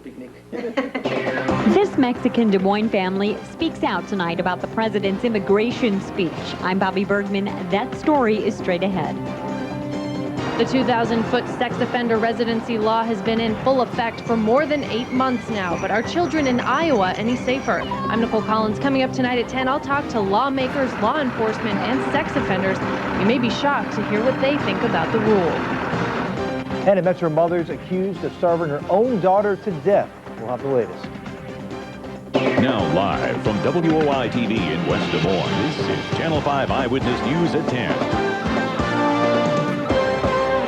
picnic. This Mexican Des Moines family speaks out tonight about the president's immigration speech. I'm Bobby Bergman. That story is straight ahead. The 2,000-foot sex offender residency law has been in full effect for more than 8 months now, but are children in Iowa any safer? I'm Nicole Collins. Coming up tonight at 10, I'll talk to lawmakers, law enforcement, and sex offenders. You may be shocked to hear what they think about the rule. And a Metro mother's accused of starving her own daughter to death. We'll have the latest. Now live from WOI-TV in West Des Moines, this is Channel 5 Eyewitness News at 10.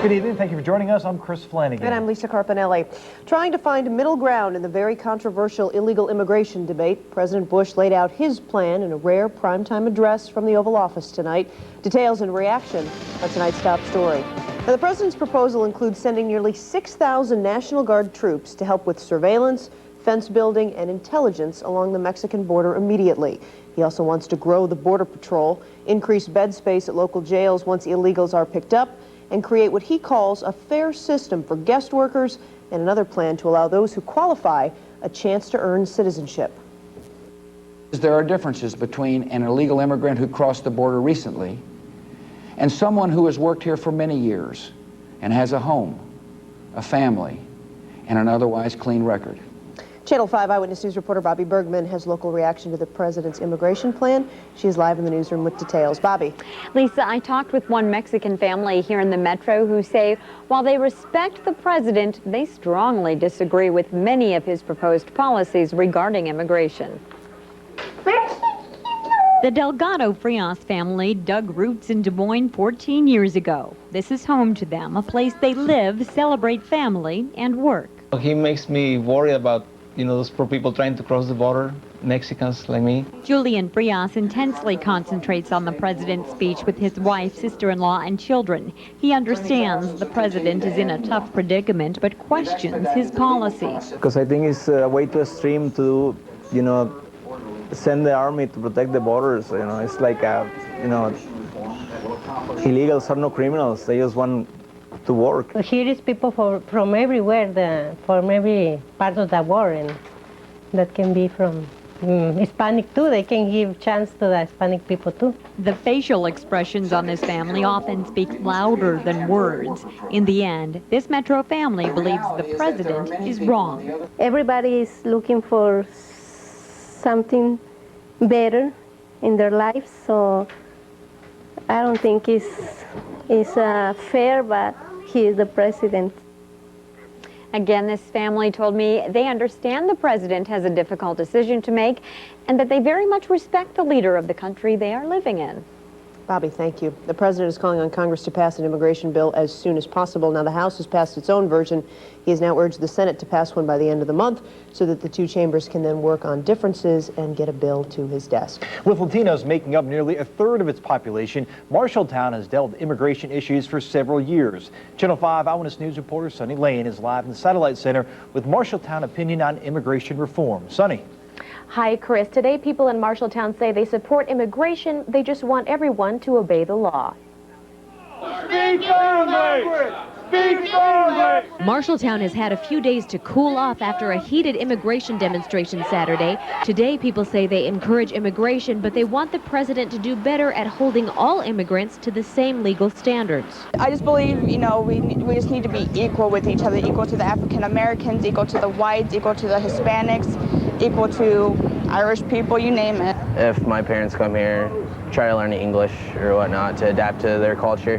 Good evening. Thank you for joining us. I'm Chris Flanagan. And I'm Lisa Carpinelli. Trying to find middle ground in the very controversial illegal immigration debate, President Bush laid out his plan in a rare primetime address from the Oval Office tonight. Details and reaction on tonight's top story. Now, the president's proposal includes sending nearly 6,000 National Guard troops to help with surveillance, fence building, and intelligence along the Mexican border immediately. He also wants to grow the Border Patrol, increase bed space at local jails once illegals are picked up, and create what he calls a fair system for guest workers, and another plan to allow those who qualify a chance to earn citizenship. There are differences between an illegal immigrant who crossed the border recently and someone who has worked here for many years and has a home, a family, and an otherwise clean record. Channel 5 Eyewitness News reporter Bobby Bergman has local reaction to the president's immigration plan. She is live in the newsroom with details. Bobby. Lisa, I talked with one Mexican family here in the Metro who say while they respect the president, they strongly disagree with many of his proposed policies regarding immigration. The Delgado Frias family dug roots in Des Moines 14 years ago. This is home to them, a place they live, celebrate family, and work. He makes me worry about those poor people trying to cross the border, Mexicans like me. Julian Frias intensely concentrates on the president's speech with his wife, sister-in-law, and children. He understands the president is in a tough predicament, but questions his policies. Because I think it's a way too extreme to, send the army to protect the borders. It's like, illegals are no criminals. They just want to work. Here is people from everywhere, from every part of the world, and that can be from Hispanic too. They can give chance to the Hispanic people too. The facial expressions on this family often speak louder than words. In the end, this Metro family believes the president is wrong. Everybody is looking for something better in their lives, so I don't think it's fair, but he is the president. Again, this family told me they understand the president has a difficult decision to make and that they very much respect the leader of the country they are living in. Bobby, thank you. The president is calling on Congress to pass an immigration bill as soon as possible. Now, the House has passed its own version. He has now urged the Senate to pass one by the end of the month so that the two chambers can then work on differences and get a bill to his desk. With Latinos making up nearly a third of its population, Marshalltown has dealt with immigration issues for several years. Channel 5 Eyewitness News reporter Sunny Lane is live in the Satellite Center with Marshalltown opinion on immigration reform. Sunny. Hi, Chris. Today, people in Marshalltown say they support immigration. They just want everyone to obey the law. Speak firmly! Speak firmly! Marshalltown has had a few days to cool off after a heated immigration demonstration Saturday. Today, people say they encourage immigration, but they want the president to do better at holding all immigrants to the same legal standards. I just believe, we just need to be equal with each other, equal to the African Americans, equal to the whites, equal to the Hispanics, equal to Irish people, you name it. If my parents come here, try to learn English or whatnot to adapt to their culture,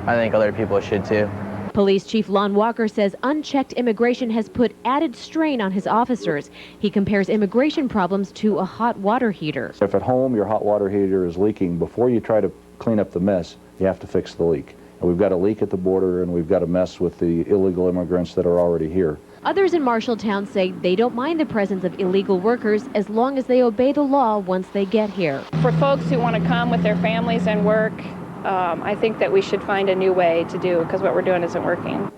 I think other people should too. Police Chief Lon Walker says unchecked immigration has put added strain on his officers. He compares immigration problems to a hot water heater. If at home your hot water heater is leaking, before you try to clean up the mess, you have to fix the leak. And we've got a leak at the border, and we've got a mess with the illegal immigrants that are already here. Others in Marshalltown say they don't mind the presence of illegal workers as long as they obey the law once they get here. For folks who want to come with their families and work, I think that we should find a new way to do, because what we're doing isn't working.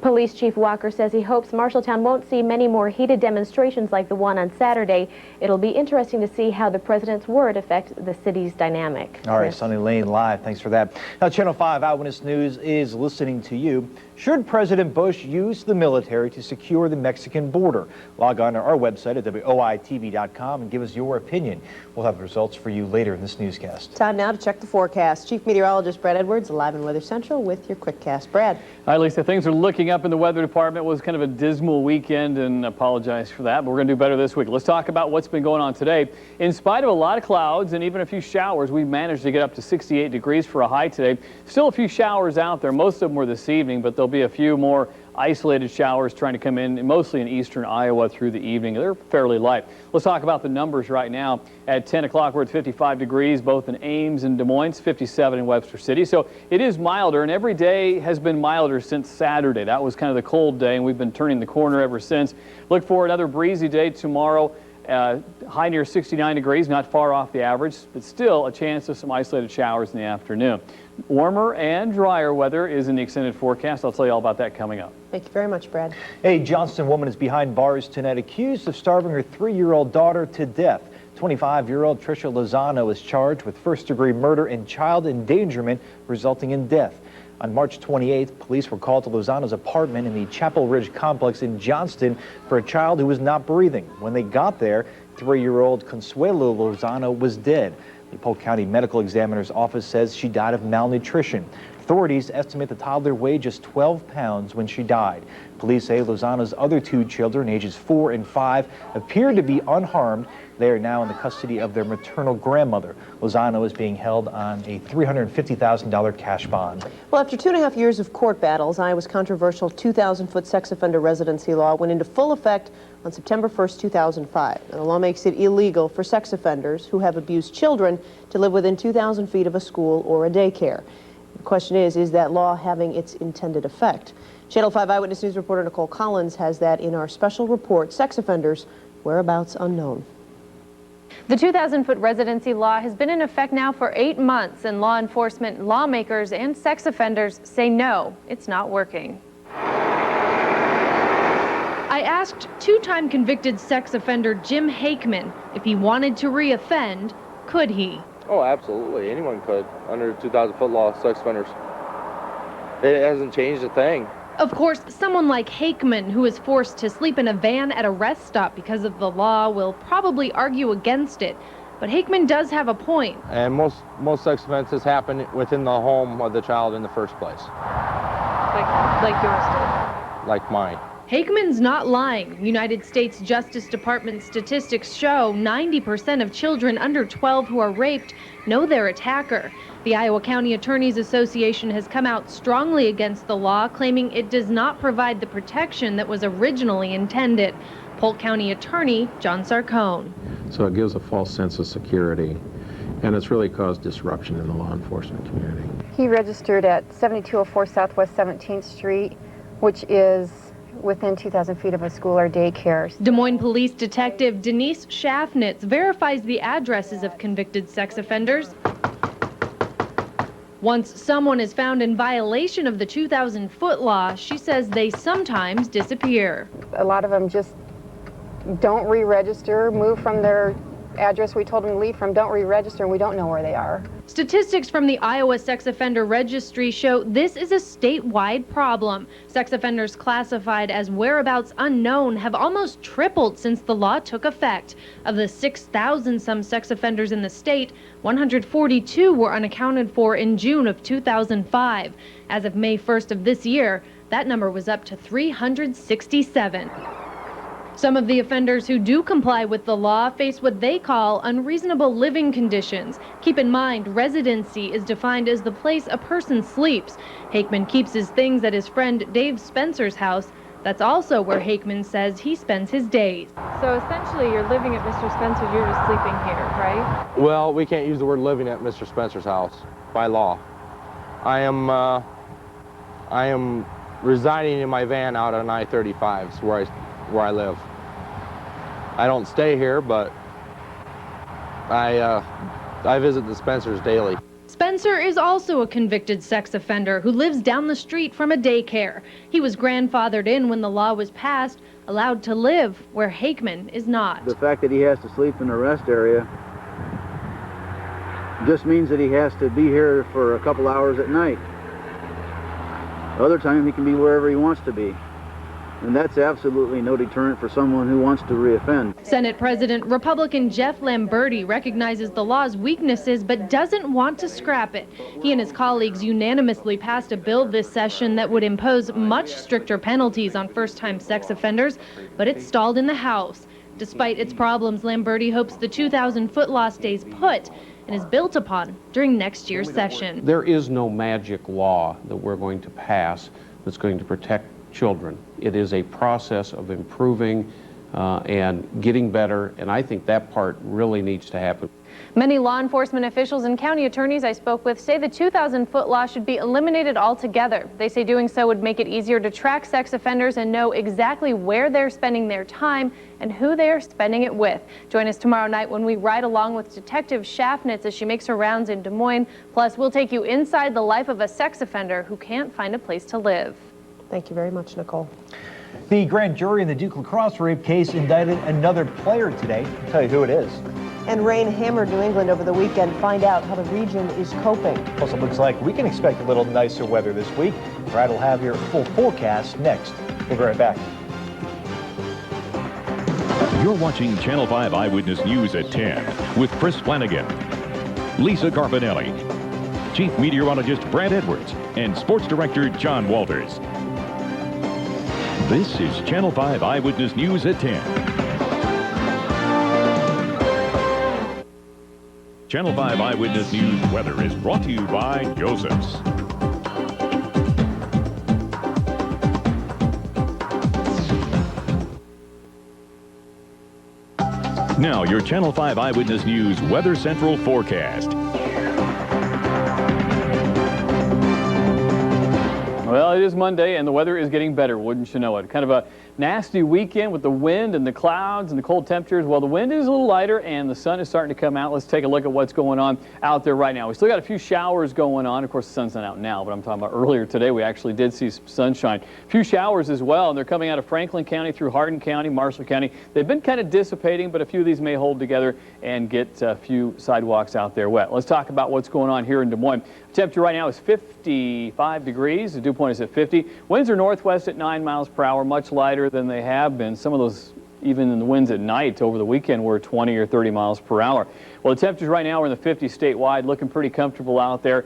Police Chief Walker says he hopes Marshalltown won't see many more heated demonstrations like the one on Saturday. It'll be interesting to see how the president's word affects the city's dynamic. All right, Sunny Lane live. Thanks for that. Now, Channel 5 Eyewitness News is listening to you. Should President Bush use the military to secure the Mexican border? Log on to our website at WOI-TV.com and give us your opinion. We'll have the results for you later in this newscast. Time now to check the forecast. Chief Meteorologist Brad Edwards, live in Weather Central with your quickcast. Brad. Hi, Lisa. Things are looking up in the weather department. It was kind of a dismal weekend, and apologize for that, but we're going to do better this week. Let's talk about what's been going on today. In spite of a lot of clouds and even a few showers, we managed to get up to 68 degrees for a high today. Still a few showers out there. Most of them were this evening, but there'll be a few more isolated showers trying to come in, mostly in eastern Iowa through the evening. They're fairly light. Let's talk about the numbers right now. At 10 o'clock, we're at 55 degrees, both in Ames and Des Moines, 57 in Webster City. So it is milder, and every day has been milder since Saturday. That was kind of the cold day, and we've been turning the corner ever since. Look for another breezy day tomorrow. High near 69 degrees, not far off the average, but still a chance of some isolated showers in the afternoon. Warmer and drier weather is in the extended forecast. I'll tell you all about that coming up. Thank you very much, Brad. A Johnston woman is behind bars tonight accused of starving her 3-year-old daughter to death. 25-year-old Tricia Lozano is charged with first-degree murder and child endangerment resulting in death. On March 28th, police were called to Lozano's apartment in the Chapel Ridge complex in Johnston for a child who was not breathing. When they got there, 3-year-old Consuelo Lozano was dead. The Polk County Medical Examiner's office says she died of malnutrition. Authorities estimate the toddler weighed just 12 pounds when she died. Police say Lozano's other 2 children, ages 4 and 5, appeared to be unharmed. They are now in the custody of their maternal grandmother. Lozano is being held on a $350,000 cash bond. Well, after 2.5 years of court battles, Iowa's controversial 2,000-foot sex offender residency law went into full effect on September 1st, 2005. And the law makes it illegal for sex offenders who have abused children to live within 2,000 feet of a school or a daycare. The question is that law having its intended effect? Channel 5 Eyewitness News reporter Nicole Collins has that in our special report, Sex Offenders, Whereabouts Unknown. The 2,000-foot residency law has been in effect now for 8 months, and law enforcement, lawmakers, and sex offenders say no, it's not working. I asked 2-time convicted sex offender Jim Hakeman if he wanted to re-offend, could he? Oh, absolutely. Anyone could under the 2,000-foot law, sex offenders. It hasn't changed a thing. Of course, someone like Hakeman, who is forced to sleep in a van at a rest stop because of the law, will probably argue against it. But Hakeman does have a point. And most sex offenses happen within the home of the child in the first place. Like yours did. Like mine. Hakeman's not lying. United States Justice Department statistics show 90% of children under 12 who are raped know their attacker. The Iowa County Attorneys Association has come out strongly against the law, claiming it does not provide the protection that was originally intended. Polk County Attorney John Sarcone. So it gives a false sense of security, and it's really caused disruption in the law enforcement community. He registered at 7204 Southwest 17th Street, which is within 2,000 feet of a school or daycare. Des Moines Police Detective Denise Schaffnitz verifies the addresses of convicted sex offenders. Once someone is found in violation of the 2,000-foot law, she says they sometimes disappear. A lot of them just don't re-register, move from their address we told them to leave from, don't re-register, and we don't know where they are. Statistics from the Iowa Sex Offender Registry show this is a statewide problem. Sex offenders classified as whereabouts unknown have almost tripled since the law took effect. Of the 6,000 some sex offenders in the state, 142 were unaccounted for in June of 2005. As of May 1st of this year, that number was up to 367. Some of the offenders who do comply with the law face what they call unreasonable living conditions. Keep in mind, residency is defined as the place a person sleeps. Hakeman keeps his things at his friend Dave Spencer's house. That's also where Hakeman says he spends his days. So essentially you're living at Mr. Spencer's, you're just sleeping here, right? Well, we can't use the word living at Mr. Spencer's house by law. I am residing in my van out on I-35, where I live. I don't stay here, but I visit the Spencers daily. Spencer is also a convicted sex offender who lives down the street from a daycare. He was grandfathered in when the law was passed, allowed to live where Hakeman is not. The fact that he has to sleep in a rest area just means that he has to be here for a couple hours at night. Other time he can be wherever he wants to be. And that's absolutely no deterrent for someone who wants to reoffend. Senate President Republican Jeff Lamberti recognizes the law's weaknesses but doesn't want to scrap it. He and his colleagues unanimously passed a bill this session that would impose much stricter penalties on first-time sex offenders, but it stalled in the House. Despite its problems, Lamberti hopes the 2,000-foot law stays put and is built upon during next year's session. There is no magic law that we're going to pass that's going to protect children. It is a process of improving and getting better, and I think that part really needs to happen. Many law enforcement officials and county attorneys I spoke with say the 2,000-foot law should be eliminated altogether. They say doing so would make it easier to track sex offenders and know exactly where they're spending their time and who they are spending it with. Join us tomorrow night when we ride along with Detective Schaffnitz as she makes her rounds in Des Moines. Plus, we'll take you inside the life of a sex offender who can't find a place to live. Thank you very much, Nicole. The grand jury in the Duke lacrosse rape case indicted another player today. I'll tell you who it is. And rain hammered New England over the weekend. Find out how the region is coping. Plus, it looks like we can expect a little nicer weather this week. Brad will have your full forecast next. We'll be right back. You're watching Channel 5 Eyewitness News at 10 with Chris Flanagan, Lisa Carpinelli, Chief Meteorologist Brad Edwards, and Sports Director John Walters. This is Channel 5 Eyewitness News at 10. Channel 5 Eyewitness News weather is brought to you by Joseph's. Now, your Channel 5 Eyewitness News Weather Central forecast. Well, it is Monday, and the weather is getting better, wouldn't you know it? Kind of a nasty weekend with the wind and the clouds and the cold temperatures. Well, the wind is a little lighter, and the sun is starting to come out. Let's take a look at what's going on out there right now. We still got a few showers going on. Of course, the sun's not out now, but I'm talking about earlier today. We actually did see some sunshine. A few showers as well, and they're coming out of Franklin County through Hardin County, Marshall County. They've been kind of dissipating, but a few of these may hold together and get a few sidewalks out there wet. Let's talk about what's going on here in Des Moines. The temperature right now is 55 degrees. The dew point is at 50. Winds are northwest at 9 miles per hour, much lighter than they have been. Some of those, even in the winds at night over the weekend, were 20 or 30 miles per hour. Well, the temperatures right now are in the 50s statewide, looking pretty comfortable out there.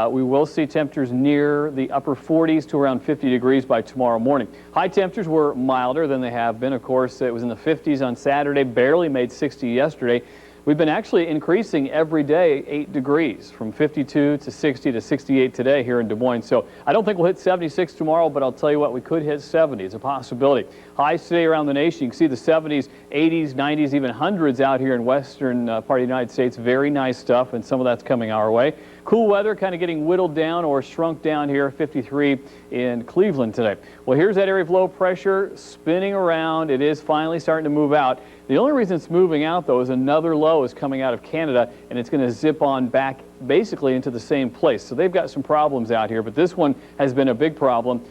We will see temperatures near the upper 40s to around 50 degrees by tomorrow morning. High temperatures were milder than they have been. Of course, it was in the 50s on Saturday, barely made 60 yesterday. We've been actually increasing every day 8 degrees, from 52 to 60 to 68 today here in Des Moines. So I don't think we'll hit 76 tomorrow, but I'll tell you what, we could hit 70. It's a possibility. Highs today around the nation. You can see the 70s, 80s, 90s, even 100s out here in western part of the United States. Very nice stuff, and some of that's coming our way. Cool weather kind of getting whittled down or shrunk down here, 53 in Cleveland today. Well, here's that area of low pressure spinning around. It is finally starting to move out. The only reason it's moving out, though, is another low is coming out of Canada, and it's going to zip on back basically into the same place. So they've got some problems out here, but this one has been a big problem.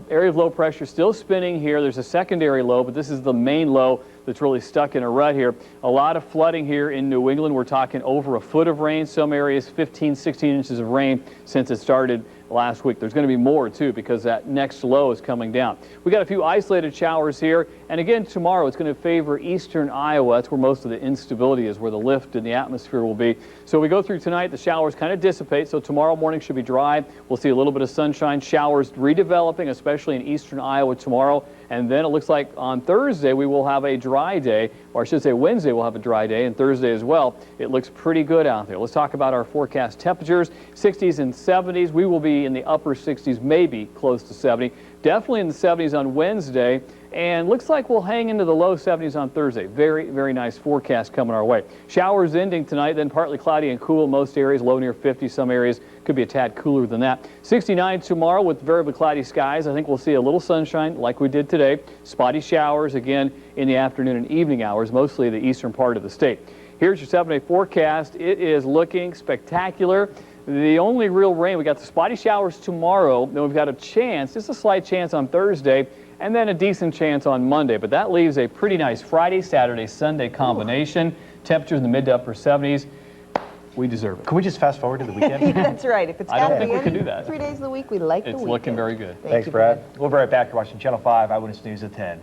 Area of low pressure still spinning here. There's a secondary low, but this is the main low that's really stuck in a rut here. A lot of flooding here in New England. We're talking over a foot of rain. Some areas 15, 16 inches of rain since it started last week. There's going to be more too because that next low is coming down. We got a few isolated showers here, and again tomorrow it's going to favor eastern Iowa. That's where most of the instability is, where the lift in the atmosphere will be. So we go through tonight, the showers kind of dissipate, so tomorrow morning should be dry. We'll see a little bit of sunshine, showers redeveloping, especially in eastern Iowa tomorrow, and then it looks like on Thursday we will have a dry day, or I should say Wednesday we'll have a dry day, and Thursday as well. It looks pretty good out there. Let's talk about our forecast temperatures. 60s and 70s. We will be in the upper 60s, maybe close to 70. Definitely in the 70s on Wednesday, and looks like we'll hang into the low 70s on Thursday. Very, very nice forecast coming our way. Showers ending tonight, then partly cloudy and cool in most areas, low near 50. Some areas could be a tad cooler than that. 69 tomorrow with variably cloudy skies. I think we'll see a little sunshine like we did today. Spotty showers again in the afternoon and evening hours, mostly the eastern part of the state. Here's your 7-day forecast. It is looking spectacular. The only real rain, we got the spotty showers tomorrow, then we've got a chance, just a slight chance on Thursday, and then a decent chance on Monday. But that leaves a pretty nice Friday, Saturday, Sunday combination. Temperatures in the mid to upper 70s. We deserve it. Can we just fast forward to the weekend? That's right. If it's I don't got to think be we can do that. 3 days of the week, we like the It's weekend. looking very good. Thanks, Brad. We'll be right back. You're watching Channel 5 Eyewitness News at 10.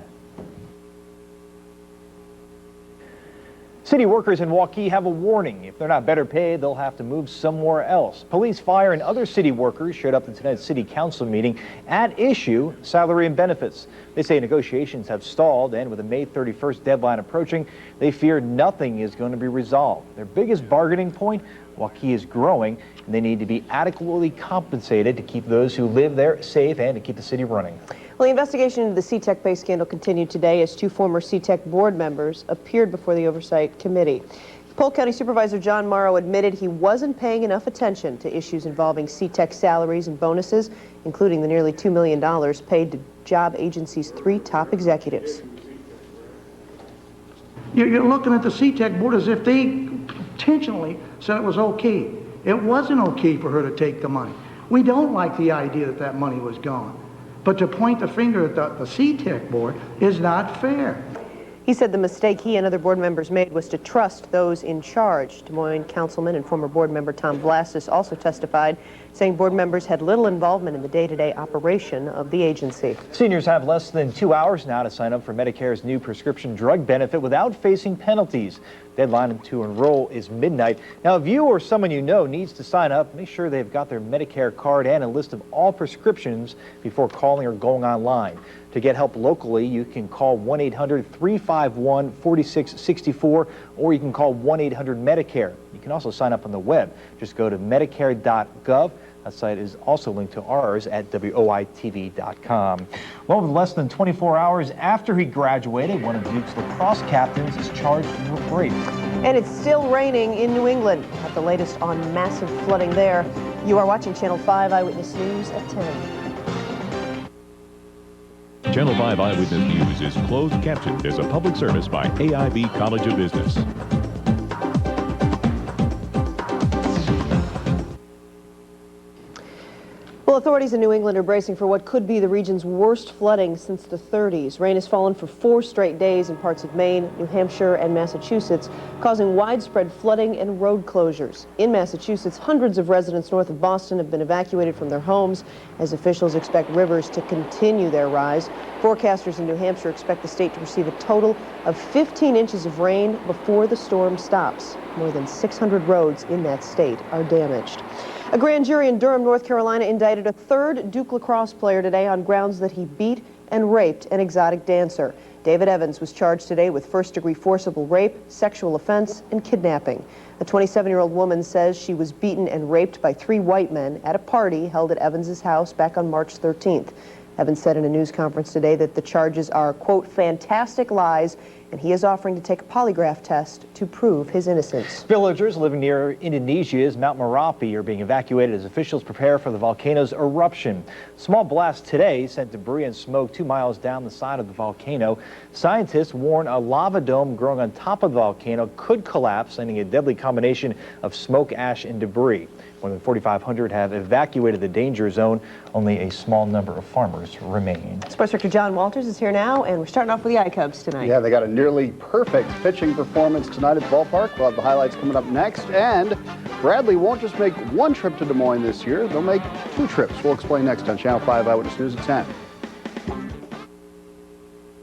City workers in Waukee have a warning. If they're not better paid, they'll have to move somewhere else. Police, fire, and other city workers showed up at tonight's city council meeting. At issue, salary and benefits. They say negotiations have stalled, and with a May 31st deadline approaching, they fear nothing is going to be resolved. Their biggest bargaining point, Waukee is growing, and they need to be adequately compensated to keep those who live there safe and to keep the city running. Well, the investigation into the C-Tech pay scandal continued today as 2 former C-Tech board members appeared before the Oversight Committee. Polk County Supervisor John Morrow admitted he wasn't paying enough attention to issues involving C-Tech salaries and bonuses, including the nearly $2 million paid to job agency's 3 top executives. You're looking at the C-Tech board as if they intentionally said it was okay. It wasn't okay for her to take the money. We don't like the idea that that money was gone. But to point the finger at the C-Tech board is not fair. He said the mistake he and other board members made was to trust those in charge. Des Moines Councilman and former board member Tom Blastus also testified, saying board members had little involvement in the day-to-day operation of the agency. Seniors have less than 2 hours now to sign up for Medicare's new prescription drug benefit without facing penalties. Deadline to enroll is midnight. Now, if you or someone you know needs to sign up, make sure they've got their Medicare card and a list of all prescriptions before calling or going online. To get help locally, you can call 1-800-351-4664 or you can call 1-800-MEDICARE. You can also sign up on the web. Just go to medicare.gov. That site is also linked to ours at WOI-TV.com. Well, with less than 24 hours after he graduated, one of Duke's lacrosse captains is charged with rape. And it's still raining in New England. We'll have the latest on massive flooding there. You are watching Channel 5 Eyewitness News at 10. Channel 5 Eyewitness News is closed captioned as a public service by AIB College of Business. Well, authorities in New England are bracing for what could be the region's worst flooding since the 30s. Rain has fallen for 4 straight days in parts of Maine, New Hampshire, and Massachusetts, causing widespread flooding and road closures. In Massachusetts, hundreds of residents north of Boston have been evacuated from their homes as officials expect rivers to continue their rise. Forecasters in New Hampshire expect the state to receive a total of 15 inches of rain before the storm stops. More than 600 roads in that state are damaged. A grand jury in Durham, North Carolina indicted a 3rd Duke lacrosse player today on grounds that he beat and raped an exotic dancer. David Evans was charged today with first-degree forcible rape, sexual offense, and kidnapping. A 27-year-old woman says she was beaten and raped by 3 white men at a party held at Evans's house back on March 13th. Evans said in a news conference today that the charges are, quote, fantastic lies, and he is offering to take a polygraph test to prove his innocence. Villagers living near Indonesia's Mount Merapi are being evacuated as officials prepare for the volcano's eruption. Small blast today sent debris and smoke 2 miles down the side of the volcano. Scientists warn a lava dome growing on top of the volcano could collapse, sending a deadly combination of smoke, ash, and debris. More than 4,500 have evacuated the danger zone. Only a small number of farmers remain. Sports Director John Walters is here now, and we're starting off with the I-Cubs tonight. Yeah, they got a nearly perfect pitching performance tonight at the ballpark. We'll have the highlights coming up next. And Bradley won't just make 1 trip to Des Moines this year. They'll make 2 trips. We'll explain next on Channel 5 Eyewitness News at 10.